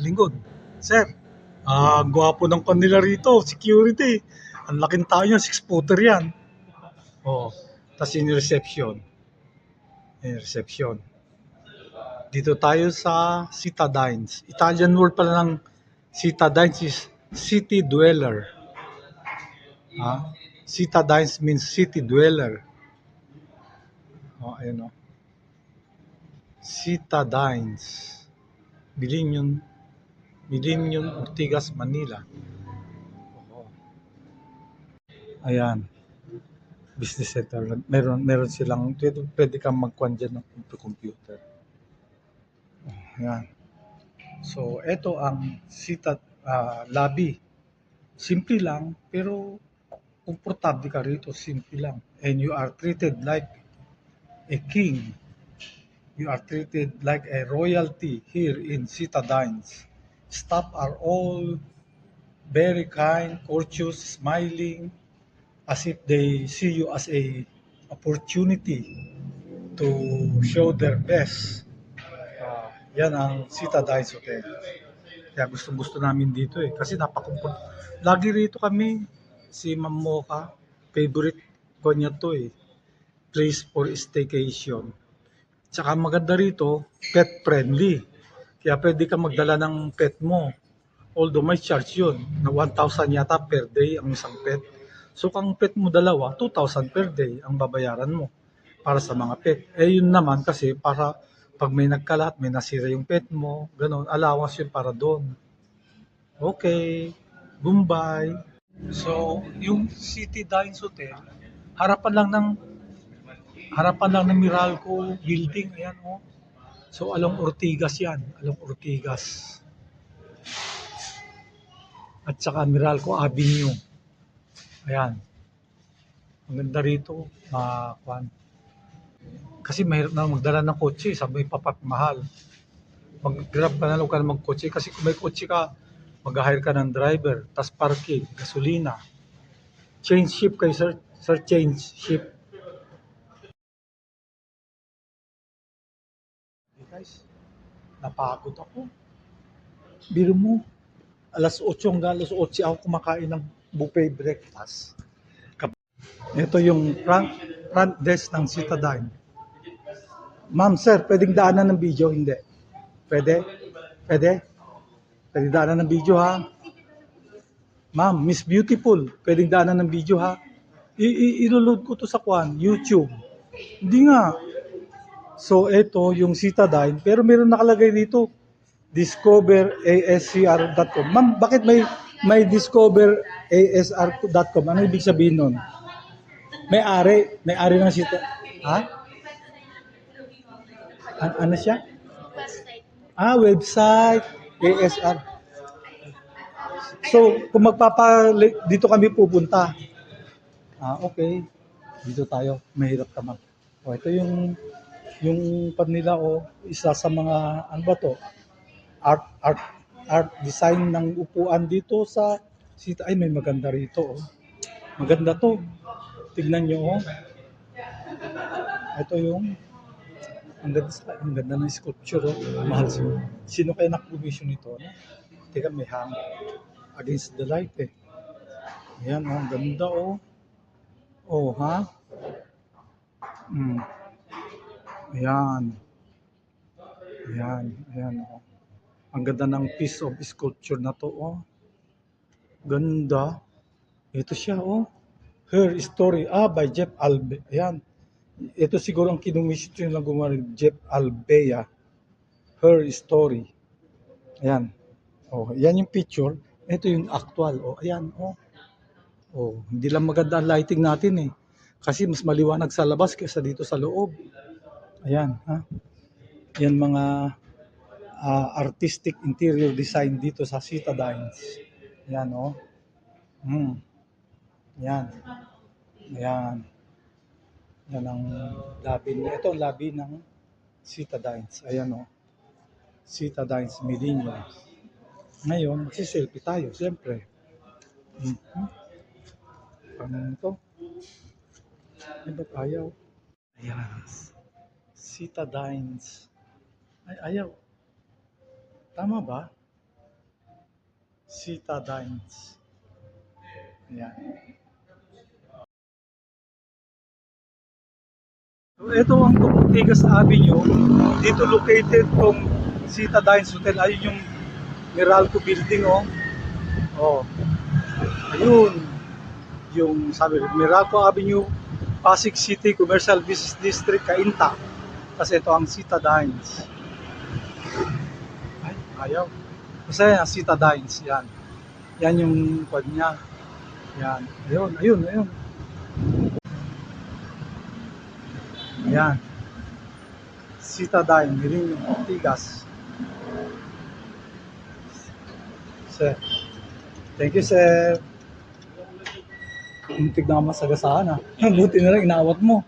lingkod. Sir, gwapo ng kanila rito, security. Ang laking tao niya, 6-footer yan. Oh, tas in reception. In reception. Dito tayo sa Citadines. Italian word pala ng Citadines is city dweller. Citadines means city dweller. Ayun o. Citadines. Bilin yun, Ortigas, Manila. Oo. Ayan. Business center. Meron silang, pwede kang magkuhan dyan ng computer. Ayan. So, ito ang lobby. Simple lang, pero komportable ka rito. Simple lang. And you are treated like a king. You are treated like a royalty here in Citadines. Staff are all very kind, courteous, smiling, as if they see you as a opportunity to show their best. Yan ang Citadines Hotel. Kaya gustong-gusto namin dito kasi napaka-comfort. Lagi rito kami, si Ma'am Mocha, favorite ko niya to place for staycation. Tsaka maganda rito, pet friendly. Kaya pwede ka magdala ng pet mo. Although may charge yun, na 1,000 yata per day ang isang pet. So kung pet mo dalawa, 2,000 per day ang babayaran mo para sa mga pet. Yun naman kasi para pag may nagkalat, may nasira yung pet mo, ganun, allowance yun para doon. Okay, Bombay. So, yung City Dines Hotel, harapan lang ng Meralco building, ayan oh. So, along Ortigas yan, along Ortigas. At saka Meralco Avenue. Ayan. Ang ganda rito, kasi mahirap na magdala ng kotse, sabi mahal. Mag-grab ka na lang ka na magkotse kasi kung may kotse ka, mag-hire ka ng driver, tas parking, gasolina. Change shift kayo, sir. Sir, change shift. Hey guys, napagod ako. Biro mo, alas 8 hanggang alas 8 ako kumakain ng buffet breakfast. Ito yung front desk ng Citadine. Ma'am, sir, pwedeng daanan ng video? Hindi. Pwede? Pwede? Pwede daanan ng video ha? Ma'am, Miss Beautiful, pwedeng daanan ng video ha? Iloload ko to sa YouTube. Hindi nga. So, ito yung Citadine, pero meron nakalagay dito, discoverascr.com. Ma'am, bakit may discoverascr.com? Ano ibig sabihin nun? May-ari ng Citadine. Ha? Ano siya? Website. ASR. So, kung dito kami pupunta. Okay. Dito tayo. Mahirap naman. Ito yung nila isa sa mga ano ba to? Art design ng upuan dito sa ay may maganda rito Maganda to. Tignan niyo Ito yung ang ganda ng sculpture Mahal sino kaya nag-commission nito? Teka, may hang against the light Ayan ang ganda ha? Ayan. Ayan Ang ganda ng piece of sculpture na to Ganda. Ito siya Her Story by Jeff Albe. Ayan. Ito siguro ang kinumisyon lang gumawa ni Jeff Albea. Her Story. Ayan. Yan yung picture. Ito yung actual. Ayan. Hindi lang maganda ang lighting natin Kasi mas maliwanag sa labas kaysa dito sa loob. Ayan. Yan mga artistic interior design dito sa Citadines. Ayan Ayan. Ayan. Yan ang lobby. Ito ang lobby ng Citadines. Ayan Citadines Milenio. Ngayon, magsiselfie tayo, siyempre. Ano ito? Ba't ayaw? Ayan. Citadines. Ayaw. Tama ba? Citadines. Yan. So, ito ang Ortigas Avenue. Dito located tong Citadines Hotel. Ayun yung Meralco building, oh. Oh, ayun. Yung sabi, Meralco Avenue, Pasig City Commercial Business District, Cainta. Kasi ito ang Citadines. Ay, ayaw. Kasi ang Citadines, yan. Yan yung kwan niya. Yan. Ayun, ayun, ayun. Yan. Citadine, yun yung Ortigas. Sir. Thank you, sir. Muntik na masagasaan, ha. Buti na lang, inawat mo.